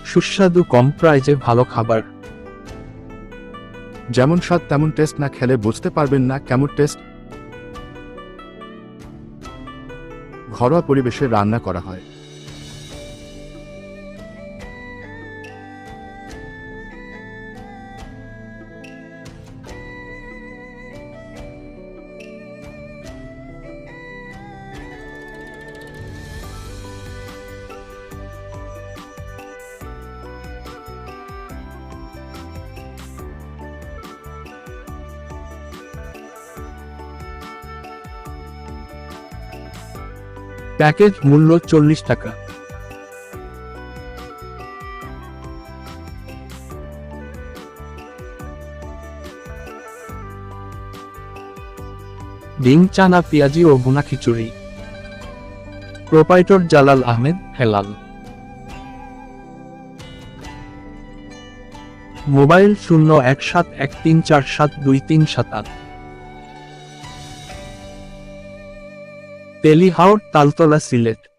সুস্বাদু, কম প্রাইজে ভালো খাবার। যেমন স্বাদ তেমন টেস্ট, না খেলে বুঝতে পারবেন না কেমন টেস্ট। ঘরোয়া পরিবেশে রান্না করা হয়। প্যাকেজ মূল্য 40 টাকা। ডিম, চানা, পেঁয়াজি ও ভুনা খিচুড়ি। প্রোপাইটর জালাল আহমেদ, হেলাল। মোবাইল 0171347237। তেলিহাওর, তালতলা, সিলেট।